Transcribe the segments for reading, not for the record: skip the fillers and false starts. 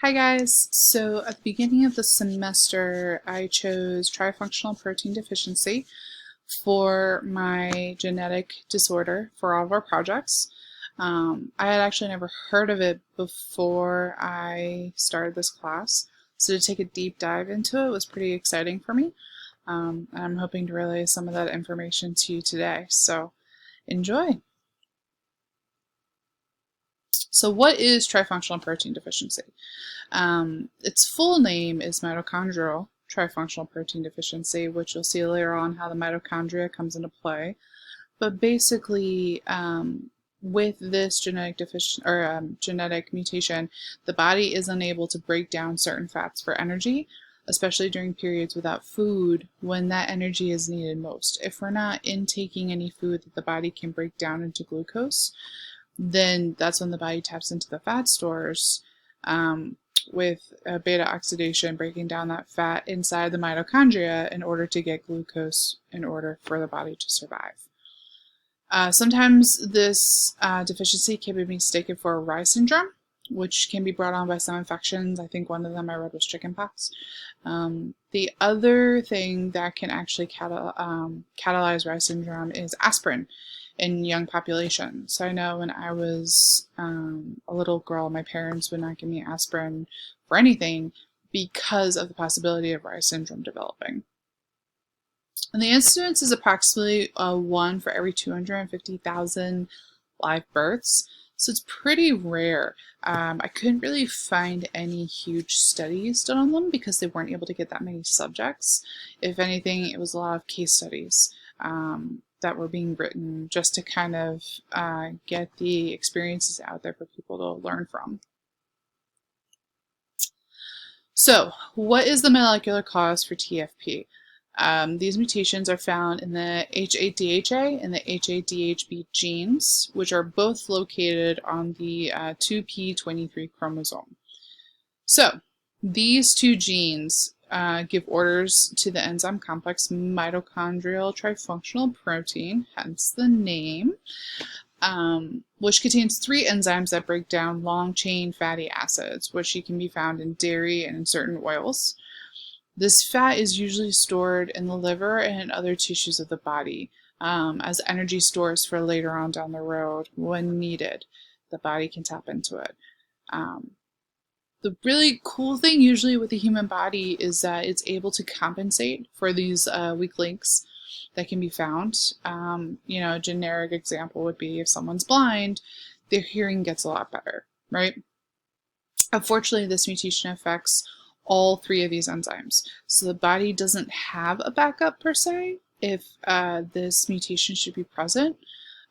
Hi guys, so at the beginning of the semester I chose trifunctional protein deficiency for my genetic disorder for all of our projects. I had actually never heard of it before I started this class, so to take a deep dive into it was pretty exciting for me. And I'm hoping to relay some of that information to you today, so enjoy! So what is trifunctional protein deficiency? Its full name is mitochondrial trifunctional protein deficiency, which you'll see later on how the mitochondria comes into play. But basically, with this genetic mutation, the body is unable to break down certain fats for energy, especially during periods without food when that energy is needed most. If we're not intaking any food that the body can break down into glucose, then that's when the body taps into the fat stores with beta oxidation, breaking down that fat inside the mitochondria in order to get glucose in order for the body to survive. Sometimes this deficiency can be mistaken for Reye syndrome, which can be brought on by some infections. I think one of them I read was chickenpox. The other thing that can actually catalyze Reye syndrome is aspirin in young populations. So I know when I was a little girl, my parents would not give me aspirin for anything because of the possibility of Reye syndrome developing. And the incidence is approximately 1 for every 250,000 live births. So it's pretty rare. I couldn't really find any huge studies done on them because they weren't able to get that many subjects. If anything, it was a lot of case studies that were being written just to kind of get the experiences out there for people to learn from. So, what is the molecular cause for TFP? These mutations are found in the HADHA and the HADHB genes, which are both located on the 2p23 chromosome. So, these two genes give orders to the enzyme complex mitochondrial trifunctional protein, hence the name, which contains 3 enzymes that break down long-chain fatty acids, which can be found in dairy and in certain oils. This fat is usually stored in the liver and in other tissues of the body as energy stores for later on down the road when needed. The body can tap into it. The really cool thing usually with the human body is that it's able to compensate for these weak links that can be found. A generic example would be if someone's blind, their hearing gets a lot better, right? Unfortunately, this mutation affects all 3 of these enzymes. So the body doesn't have a backup per se if this mutation should be present.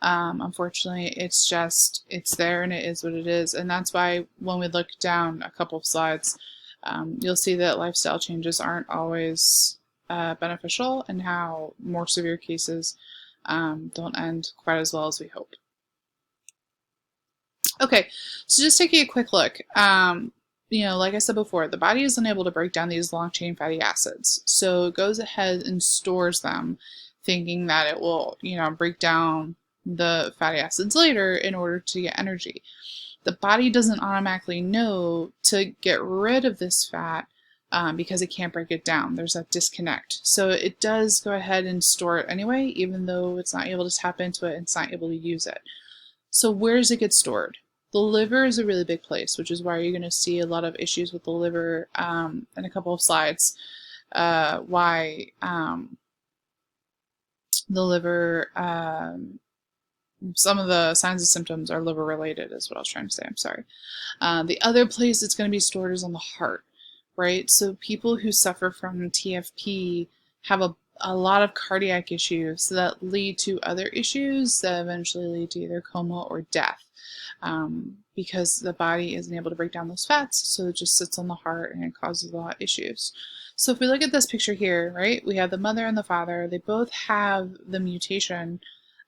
Unfortunately, it's there and it is what it is. And that's why when we look down a couple of slides, you'll see that lifestyle changes aren't always beneficial and how more severe cases don't end quite as well as we hope. Okay, so just taking a quick look. Like I said before, the body is unable to break down these long-chain fatty acids. So it goes ahead and stores them, thinking that it will, break down the fatty acids later in order to get energy. The body doesn't automatically know to get rid of this fat because it can't break it down. There's that disconnect. So it does go ahead and store it anyway, even though it's not able to tap into it and it's not able to use it. So where does it get stored? The liver is a really big place, which is why you're going to see a lot of issues with the liver in a couple of slides. Why the liver, some of the signs and symptoms are liver related is what I was trying to say, I'm sorry. The other place it's going to be stored is on the heart, right? So people who suffer from TFP have a lot of cardiac issues that lead to other issues that eventually lead to either coma or death. Because the body isn't able to break down those fats, so it just sits on the heart and it causes a lot of issues. So if we look at this picture here, right, we have the mother and the father. They both have the mutation.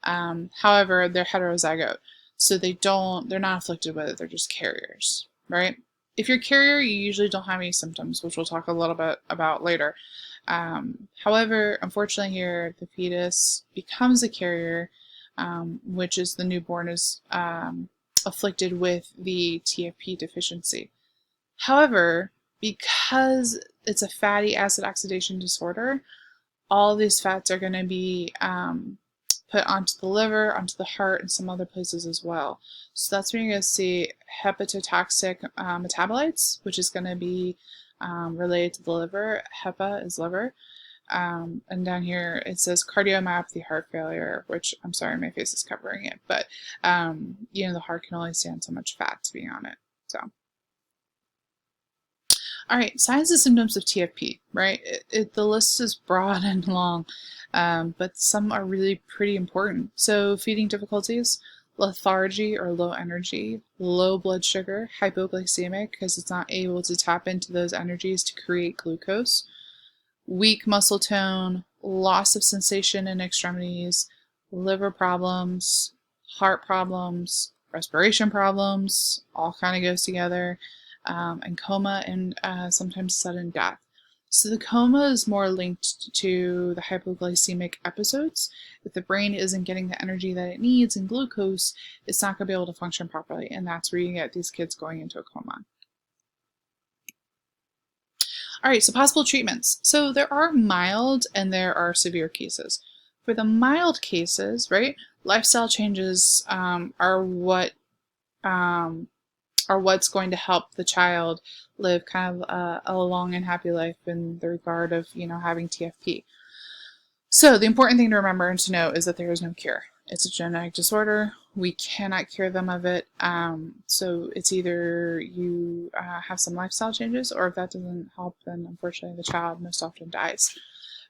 However, they're heterozygote, so they're not afflicted with it. They're just carriers, right? If you're a carrier, you usually don't have any symptoms, which we'll talk a little bit about later. However, unfortunately here, the fetus becomes a carrier, which is the newborn is afflicted with the TFP deficiency. However, because it's a fatty acid oxidation disorder, all these fats are going to be put onto the liver, onto the heart, and some other places as well. So that's when you're going to see hepatotoxic metabolites, which is going to be related to the liver. HEPA is liver. And down here it says cardiomyopathy, heart failure, which I'm sorry, my face is covering it, but the heart can only stand so much fat to be on it. So, all right, signs and symptoms of TFP, right? The list is broad and long, but some are really pretty important. So, feeding difficulties, lethargy or low energy, low blood sugar, hypoglycemic because it's not able to tap into those energies to create glucose, weak muscle tone, loss of sensation in extremities, liver problems, heart problems, respiration problems, all kind of goes together, and coma and sometimes sudden death. So the coma is more linked to the hypoglycemic episodes. If the brain isn't getting the energy that it needs and glucose, it's not going to be able to function properly, and that's where you get these kids going into a coma. All right, so possible treatments. So there are mild and there are severe cases. For the mild cases, right, lifestyle changes are what's going to help the child live kind of a long and happy life in the regard of having TFP. So the important thing to remember and to know is that there is no cure. It's a genetic disorder. We cannot cure them of it. So it's either you have some lifestyle changes, or if that doesn't help, then unfortunately the child most often dies.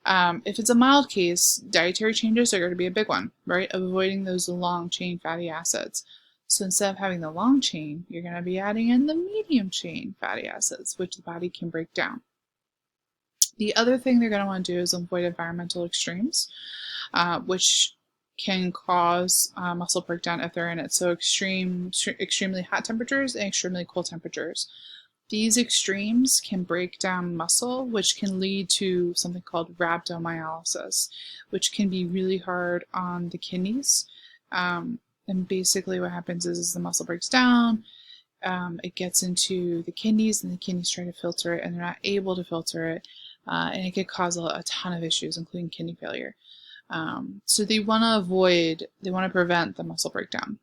If it's a mild case, dietary changes are going to be a big one, right? Avoiding those long chain fatty acids. So instead of having the long chain, you're going to be adding in the medium chain fatty acids, which the body can break down. The other thing they're going to want to do is avoid environmental extremes, which can cause muscle breakdown if they're in it. So extremely hot temperatures and extremely cold temperatures. These extremes can break down muscle, which can lead to something called rhabdomyolysis, which can be really hard on the kidneys. And basically what happens is the muscle breaks down, it gets into the kidneys, and the kidneys try to filter it, and they're not able to filter it, and it could cause a ton of issues, including kidney failure. So they want to prevent the muscle breakdown.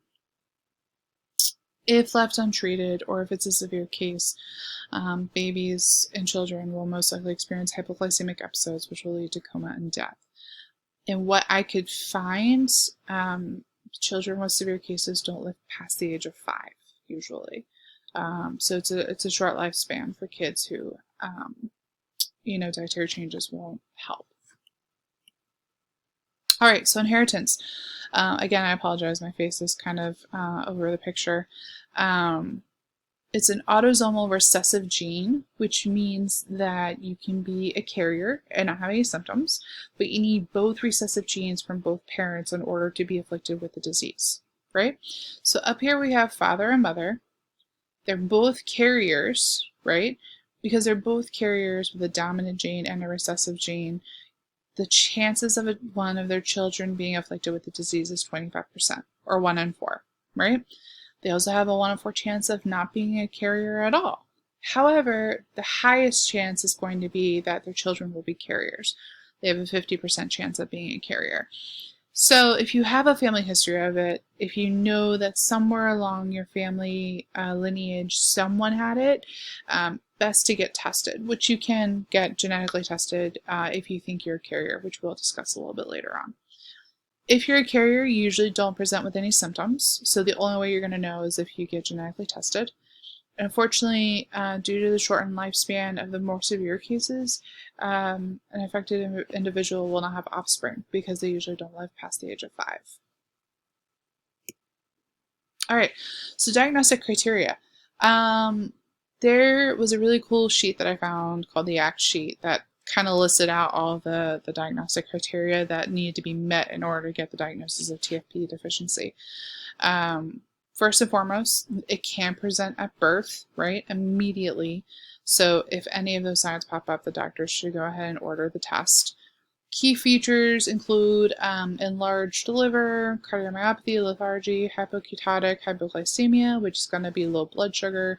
If left untreated, or if it's a severe case, babies and children will most likely experience hypoglycemic episodes, which will lead to coma and death. And what I could find, children with severe cases don't live past the age of 5, usually. So it's a short lifespan for kids who, dietary changes won't help. All right, so inheritance. Again, I apologize, my face is kind of over the picture. It's an autosomal recessive gene, which means that you can be a carrier and not have any symptoms, but you need both recessive genes from both parents in order to be afflicted with the disease, right? So up here we have father and mother. They're both carriers, right? Because they're both carriers with a dominant gene and a recessive gene, the chances of one of their children being afflicted with the disease is 25%, or 1 in 4, right? They also have a 1 in 4 chance of not being a carrier at all. However, the highest chance is going to be that their children will be carriers. They have a 50% chance of being a carrier. So if you have a family history of it, if you know that somewhere along your family lineage someone had it, best to get tested, which you can get genetically tested if you think you're a carrier, which we'll discuss a little bit later on. If you're a carrier, you usually don't present with any symptoms, so the only way you're going to know is if you get genetically tested. And unfortunately, due to the shortened lifespan of the more severe cases, an affected individual will not have offspring because they usually don't live past the age of 5. All right, so diagnostic criteria. There was a really cool sheet that I found called the ACT sheet that kind of listed out all the diagnostic criteria that needed to be met in order to get the diagnosis of TFP deficiency. First and foremost, it can present at birth, right, immediately. So if any of those signs pop up, the doctor should go ahead and order the test. Key features include enlarged liver, cardiomyopathy, lethargy, hypoketotic hypoglycemia, which is going to be low blood sugar,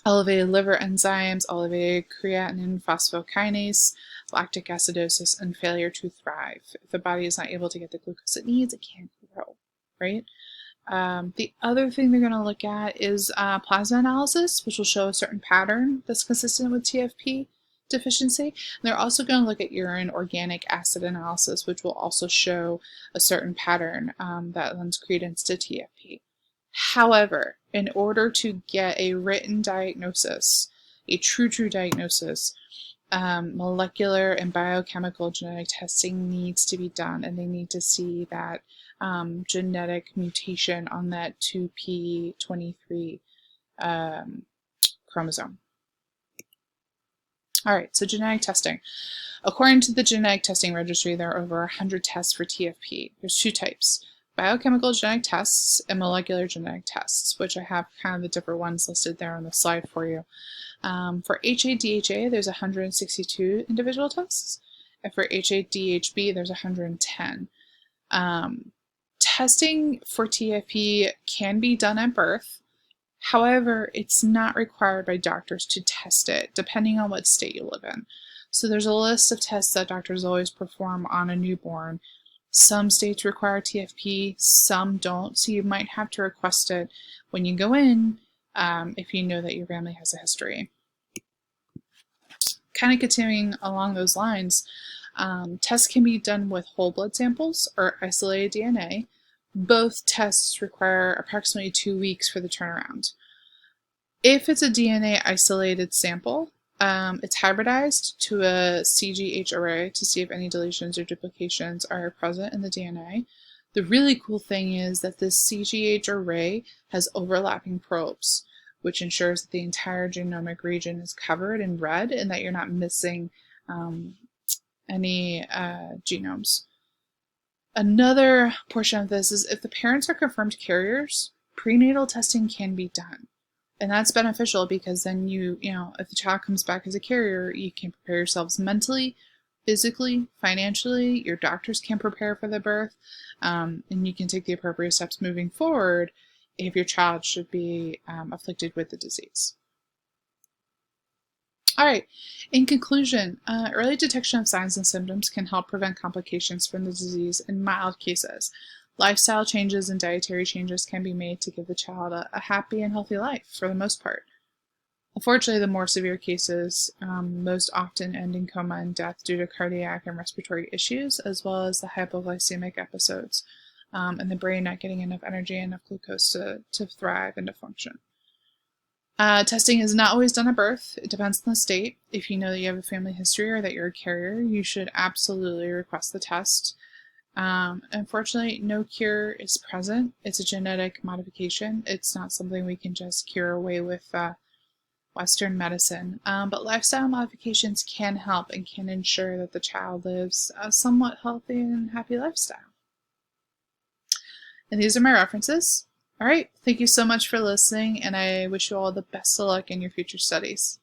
elevated liver enzymes, elevated creatine phosphokinase, lactic acidosis, and failure to thrive. If the body is not able to get the glucose it needs, it can't grow, right? The other thing they're going to look at is plasma analysis, which will show a certain pattern that's consistent with TFP deficiency. And they're also going to look at urine organic acid analysis, which will also show a certain pattern that lends credence to TFP. However, in order to get a written diagnosis, a true diagnosis, molecular and biochemical genetic testing needs to be done, and they need to see that genetic mutation on that 2p23 chromosome. All right, so genetic testing. According to the Genetic Testing Registry, there are over 100 tests for TFP. There's two types: biochemical genetic tests and molecular genetic tests, which I have kind of the different ones listed there on the slide for you. For HADHA, there's 162 individual tests, and for HADHB, there's 110. Testing for TFP can be done at birth. However, it's not required by doctors to test it, depending on what state you live in. So there's a list of tests that doctors always perform on a newborn. Some states require TFP, some don't, so you might have to request it when you go in if you know that your family has a history. Kind of continuing along those lines, tests can be done with whole blood samples or isolated DNA. Both tests require approximately 2 weeks for the turnaround. If it's a DNA isolated sample, it's hybridized to a CGH array to see if any deletions or duplications are present in the DNA. The really cool thing is that this CGH array has overlapping probes, which ensures that the entire genomic region is covered in red and that you're not missing any genomes. Another portion of this is if the parents are confirmed carriers, prenatal testing can be done. And that's beneficial because then if the child comes back as a carrier, you can prepare yourselves mentally, physically, financially. Your doctors can prepare for the birth, and you can take the appropriate steps moving forward if your child should be afflicted with the disease. All right, in conclusion, early detection of signs and symptoms can help prevent complications from the disease in mild cases. Lifestyle changes and dietary changes can be made to give the child a happy and healthy life for the most part. Unfortunately, the more severe cases most often end in coma and death due to cardiac and respiratory issues, as well as the hypoglycemic episodes, and the brain not getting enough energy and enough glucose to thrive and to function. Testing is not always done at birth. It depends on the state. If you know that you have a family history or that you're a carrier, you should absolutely request the test. Unfortunately, no cure is present. It's a genetic modification. It's not something we can just cure away with Western medicine. But lifestyle modifications can help and can ensure that the child lives a somewhat healthy and happy lifestyle. And these are my references. All right, thank you so much for listening, and I wish you all the best of luck in your future studies.